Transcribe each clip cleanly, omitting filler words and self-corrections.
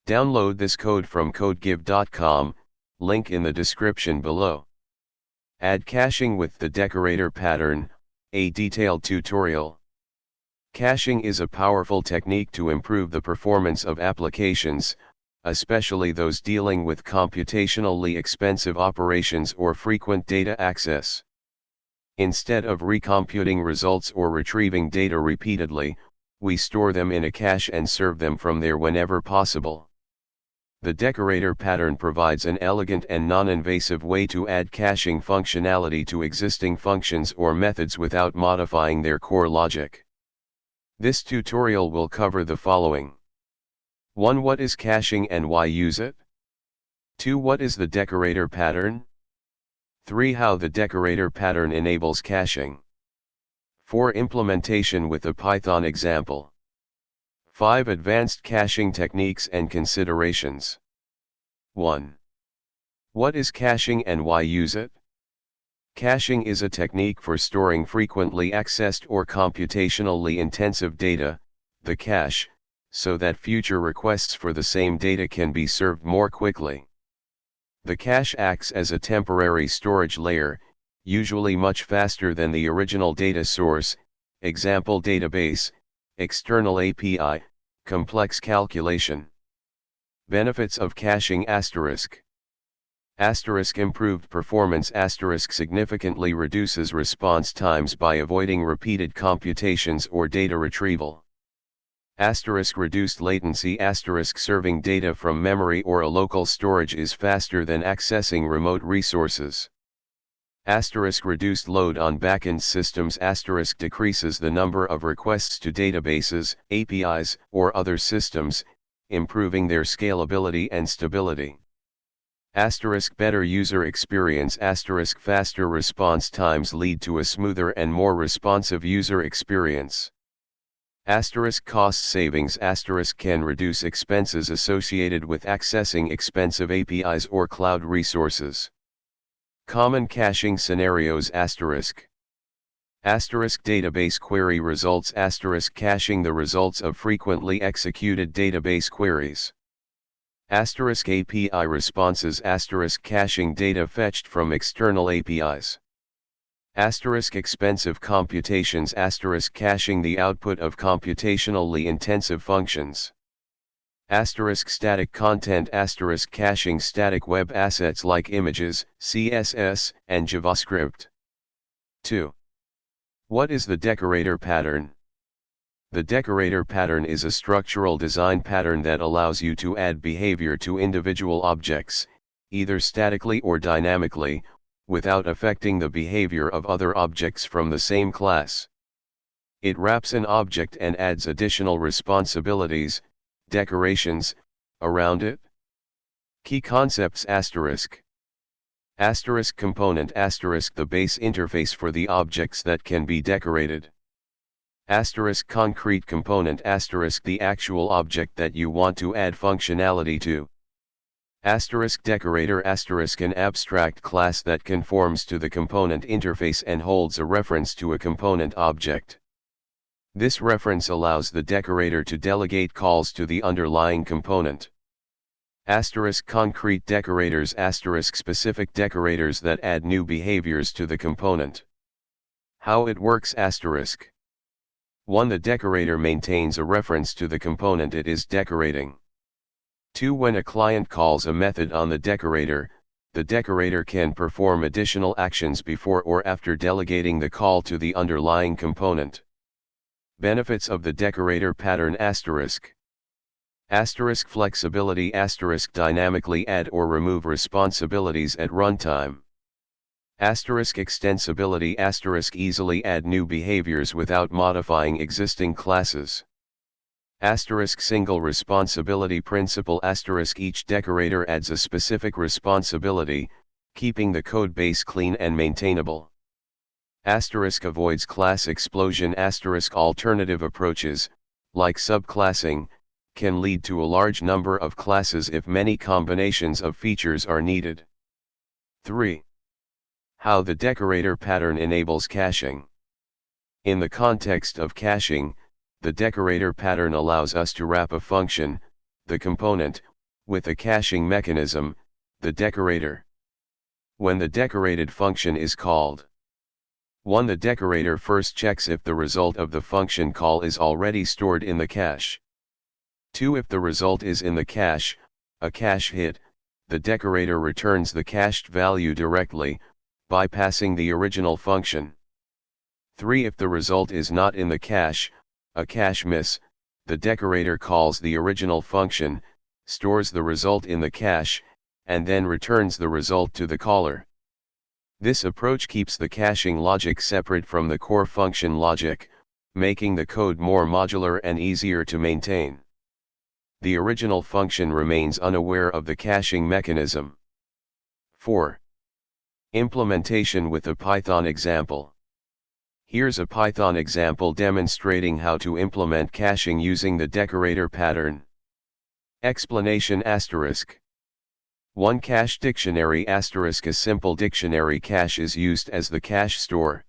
Download this code from codegive.com, link in the description below. Add caching with the decorator pattern, a detailed tutorial. Caching is a powerful technique to improve the performance of applications, especially those dealing with computationally expensive operations or frequent data access. Instead of recomputing results or retrieving data repeatedly, we store them in a cache and serve them from there whenever possible. The decorator pattern provides an elegant and non-invasive way to add caching functionality to existing functions or methods without modifying their core logic. This tutorial will cover the following. 1. What is caching and why use it? 2. What is the decorator pattern? 3. How the decorator pattern enables caching. 4. Implementation with a Python example. 5. Advanced caching techniques and considerations. 1. What is caching and why use it? Caching is a technique for storing frequently accessed or computationally intensive data, the cache, so that future requests for the same data can be served more quickly. The cache acts as a temporary storage layer, usually much faster than the original data source, example database, external API, complex calculation. Benefits of caching **** Improved performance ** significantly reduces response times by avoiding repeated computations or data retrieval. Reduced latency * serving data from memory or a local storage is faster than accessing remote resources. Reduced load on backend systems * decreases the number of requests to databases, APIs, or other systems, improving their scalability and stability. Better user experience * faster response times lead to a smoother and more responsive user experience. Cost savings * can reduce expenses associated with accessing expensive APIs or cloud resources. Common caching scenarios ***. Database query results * caching the results of frequently executed database queries. API responses * caching data fetched from external APIs. Expensive computations * caching the output of computationally intensive functions. Static content * caching static web assets like images, CSS, and JavaScript. 2. What is the decorator pattern? The decorator pattern is a structural design pattern that allows you to add behavior to individual objects, either statically or dynamically, without affecting the behavior of other objects from the same class. It wraps an object and adds additional responsibilities, decorations, around it. Key concepts ***. Component ***, the base interface for the objects that can be decorated. Concrete component ***, the actual object that you want to add functionality to. Decorator ***, an abstract class that conforms to the component interface and holds a reference to a component object. This reference allows the decorator to delegate calls to the underlying component. Concrete decorators * specific decorators that add new behaviors to the component. How it works * 1. The decorator maintains a reference to the component it is decorating. 2. When a client calls a method on the decorator can perform additional actions before or after delegating the call to the underlying component. Benefits of the decorator pattern ***. Flexibility * dynamically add or remove responsibilities at runtime. Extensibility * easily add new behaviors without modifying existing classes. Single responsibility principle * each decorator adds a specific responsibility, keeping the code base clean and maintainable. Avoids class explosion * alternative approaches, like subclassing, can lead to a large number of classes if many combinations of features are needed. 3. How the decorator pattern enables caching. In the context of caching, the decorator pattern allows us to wrap a function, the component, with a caching mechanism, the decorator. When the decorated function is called. 1. The decorator first checks if the result of the function call is already stored in the cache. 2. If the result is in the cache, a cache hit, the decorator returns the cached value directly, bypassing the original function. 3. If the result is not in the cache, a cache miss, the decorator calls the original function, stores the result in the cache, and then returns the result to the caller. This approach keeps the caching logic separate from the core function logic, making the code more modular and easier to maintain. The original function remains unaware of the caching mechanism. 4. Implementation with a Python example. Here's a Python example demonstrating how to implement caching using the decorator pattern. Explanation asterisk. 1. Cache dictionary asterisk. A simple dictionary cache is used as the cache store.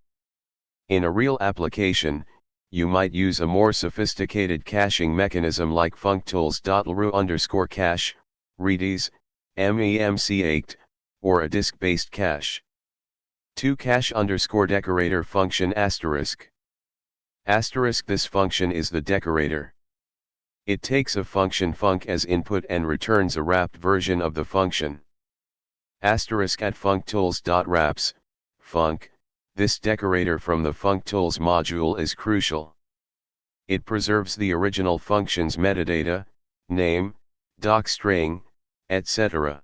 In a real application, you might use a more sophisticated caching mechanism like functools.lru_cache, Redis, MEMC8, or a disk-based cache. 2. Cache_decorator function asterisk. Asterisk. This function is the decorator. It takes a function func as input and returns a wrapped version of the function. Asterisk. At functools.wraps, func, this decorator from the functools module is crucial. It preserves the original function's metadata, name, docstring, etc.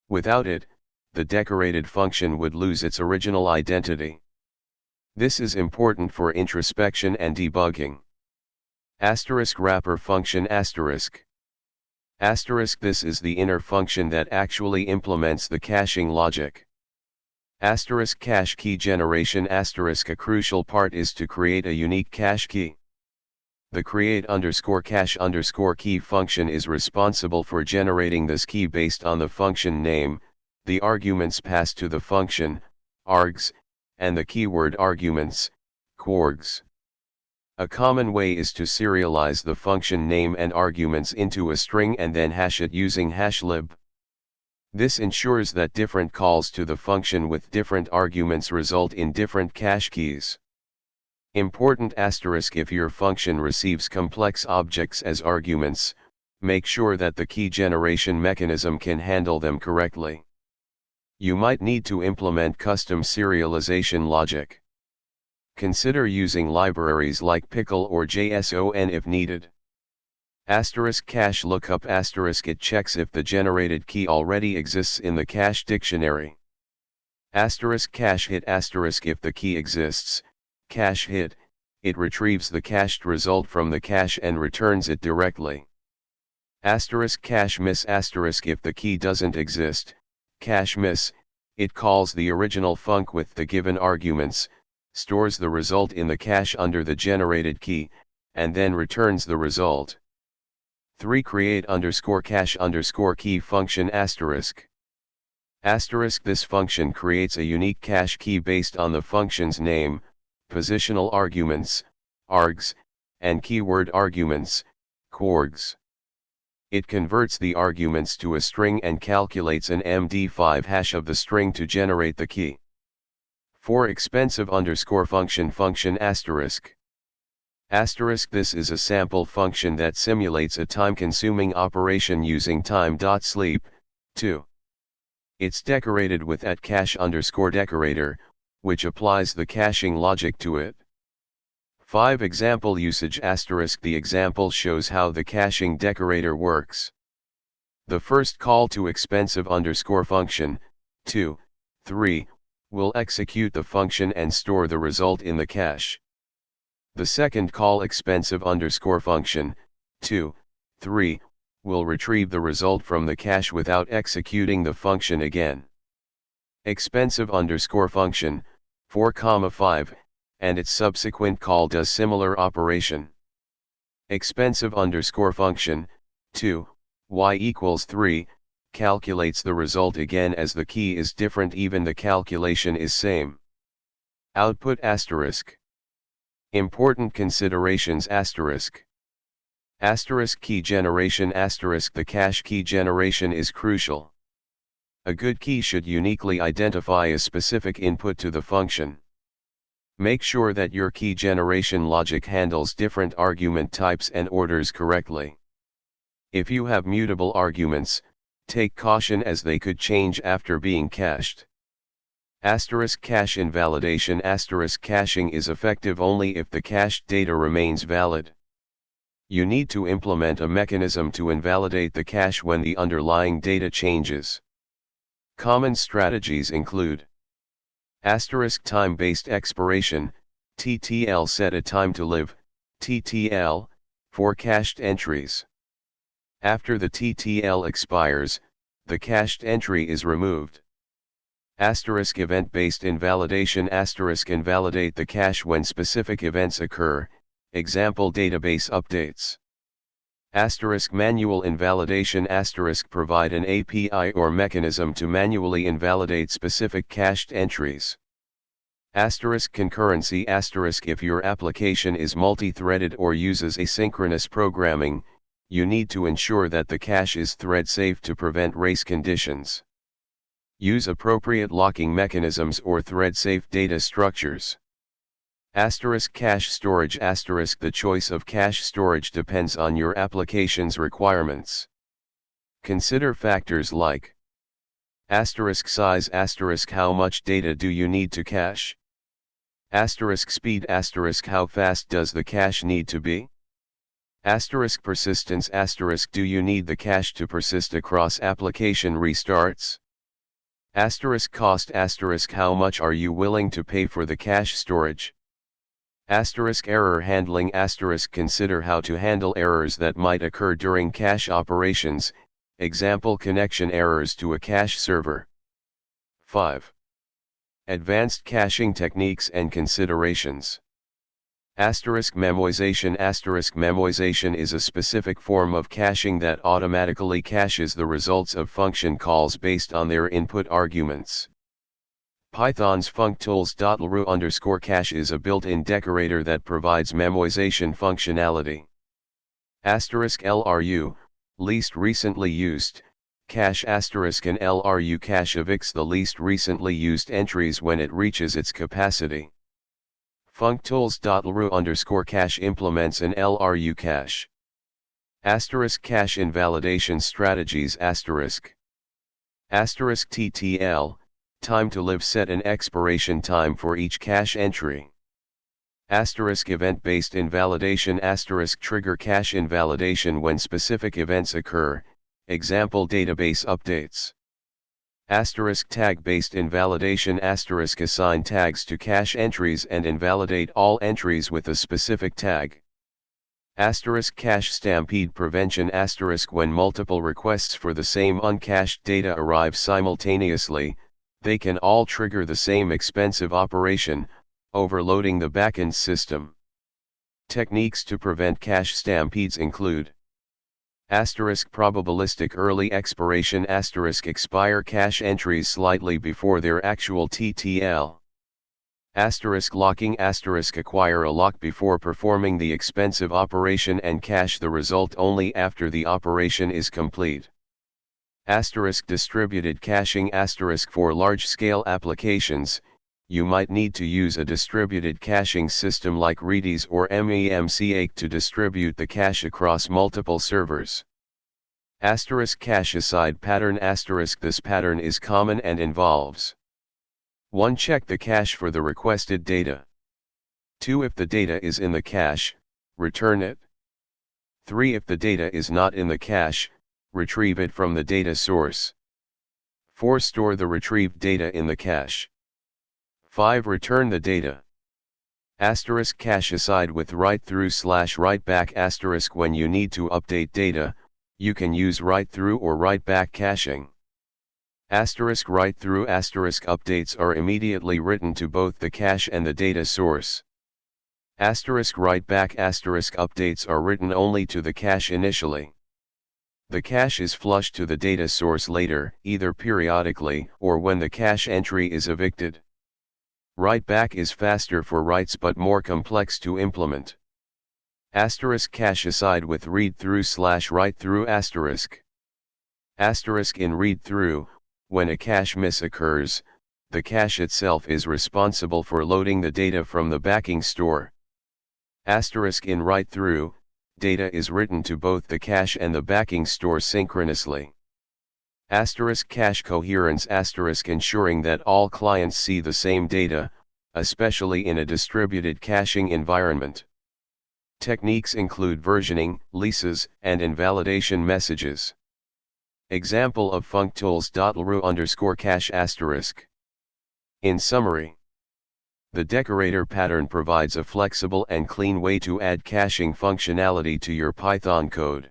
Without it, the decorated function would lose its original identity. This is important for introspection and debugging. Asterisk. Wrapper function asterisk. Asterisk. This is the inner function that actually implements the caching logic. Asterisk. Cache key generation asterisk. A crucial part is to create a unique cache key. The create_cache_key function is responsible for generating this key based on the function name, the arguments passed to the function, args, and the keyword arguments, quargs. A common way is to serialize the function name and arguments into a string and then hash it using hashlib. This ensures that different calls to the function with different arguments result in different cache keys. Important asterisk. If your function receives complex objects as arguments, make sure that the key generation mechanism can handle them correctly. You might need to implement custom serialization logic. Consider using libraries like Pickle or JSON if needed. Asterisk. Cache lookup asterisk. It checks if the generated key already exists in the cache dictionary. Asterisk. Cache hit asterisk. If the key exists, cache hit, it retrieves the cached result from the cache and returns it directly. Asterisk. Cache miss asterisk. If the key doesn't exist, cache miss, it calls the original func with the given arguments, stores the result in the cache under the generated key, and then returns the result. 3. Create_cache_key function asterisk. Asterisk. This function creates a unique cache key based on the function's name, positional arguments, args, and keyword arguments, quargs. It converts the arguments to a string and calculates an MD5 hash of the string to generate the key. 4. Expensive_function asterisk. Asterisk. This is a sample function that simulates a time-consuming operation using time.sleep, 2. It's decorated with @cache_decorator, which applies the caching logic to it. 5. Example usage asterisk. The example shows how the caching decorator works. The first call to expensive_function, 2, 3, will execute the function and store the result in the cache. The second call expensive_function, 2, 3, will retrieve the result from the cache without executing the function again. Expensive_function, 4, 5, and its subsequent call does similar operation. Expensive_function, 2, y=3, calculates the result again as the key is different even the calculation is same. Output asterisk. Important considerations asterisk. Asterisk key generation asterisk the cache key generation is crucial. A good key should uniquely identify a specific input to the function. Make sure that your key generation logic handles different argument types and orders correctly. If you have mutable arguments, take caution as they could change after being cached. Asterisk cache invalidation asterisk caching is effective only if the cached data remains valid. You need to implement a mechanism to invalidate the cache when the underlying data changes. Common strategies include asterisk time-based expiration, TTL set a time to live, TTL, for cached entries. After the TTL expires, the cached entry is removed. Asterisk event-based invalidation asterisk invalidate the cache when specific events occur, example database updates. Asterisk manual invalidation asterisk provide an API or mechanism to manually invalidate specific cached entries. Asterisk concurrency asterisk if your application is multi-threaded or uses asynchronous programming, you need to ensure that the cache is thread-safe to prevent race conditions. Use appropriate locking mechanisms or thread-safe data structures. Asterisk cache storage asterisk the choice of cache storage depends on your application's requirements. Consider factors like asterisk size asterisk how much data do you need to cache? Asterisk speed asterisk how fast does the cache need to be? Asterisk persistence asterisk do you need the cache to persist across application restarts? Asterisk cost asterisk how much are you willing to pay for the cache storage? Asterisk error handling asterisk consider how to handle errors that might occur during cache operations, example connection errors to a cache server. 5. Advanced caching techniques and considerations. Asterisk memoization asterisk memoization is a specific form of caching that automatically caches the results of function calls based on their input arguments. Python's functools.ru_cache is a built-in decorator that provides memoization functionality. Asterisk LRU, least recently used, cache asterisk and LRU cache evicts the least recently used entries when it reaches its capacity. Functools.ru_cache implements an LRU cache. Asterisk cache invalidation strategies asterisk. Asterisk TTL, time to live set an expiration time for each cache entry. Asterisk event-based invalidation asterisk trigger cache invalidation when specific events occur, example database updates. Asterisk tag-based invalidation asterisk assign tags to cache entries and invalidate all entries with a specific tag. Asterisk cache stampede prevention asterisk when multiple requests for the same uncached data arrive simultaneously, they can all trigger the same expensive operation, overloading the backend system. Techniques to prevent cache stampedes include asterisk probabilistic early expiration asterisk expire cache entries slightly before their actual TTL. Asterisk locking asterisk acquire a lock before performing the expensive operation and cache the result only after the operation is complete. Asterisk distributed caching asterisk for large-scale applications, you might need to use a distributed caching system like Redis or MEMC8 to distribute the cache across multiple servers. Asterisk cache aside pattern asterisk this pattern is common and involves 1. Check the cache for the requested data. 2. If the data is in the cache, return it. 3. If the data is not in the cache, retrieve it from the data source. 4. Store the retrieved data in the cache. 5. Return the data. Asterisk cache aside with write-through/write-back asterisk when you need to update data, you can use write-through or write-back caching. Asterisk write-through asterisk updates are immediately written to both the cache and the data source. Asterisk write-back asterisk updates are written only to the cache initially. The cache is flushed to the data source later, either periodically or when the cache entry is evicted. Write-back is faster for writes but more complex to implement. Asterisk cache aside with read-through / write-through asterisk. Asterisk in read-through, when a cache miss occurs, the cache itself is responsible for loading the data from the backing store. Asterisk in write-through, data is written to both the cache and the backing store synchronously. Asterisk cache coherence asterisk ensuring that all clients see the same data, especially in a distributed caching environment. Techniques include versioning, leases, and invalidation messages. Example of functools.lru_cache asterisk. In summary, the Decorator pattern provides a flexible and clean way to add caching functionality to your Python code.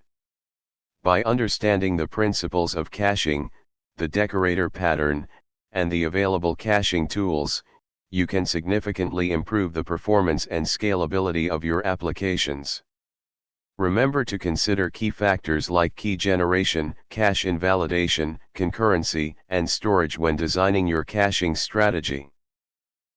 By understanding the principles of caching, the Decorator pattern, and the available caching tools, you can significantly improve the performance and scalability of your applications. Remember to consider key factors like key generation, cache invalidation, concurrency, and storage when designing your caching strategy.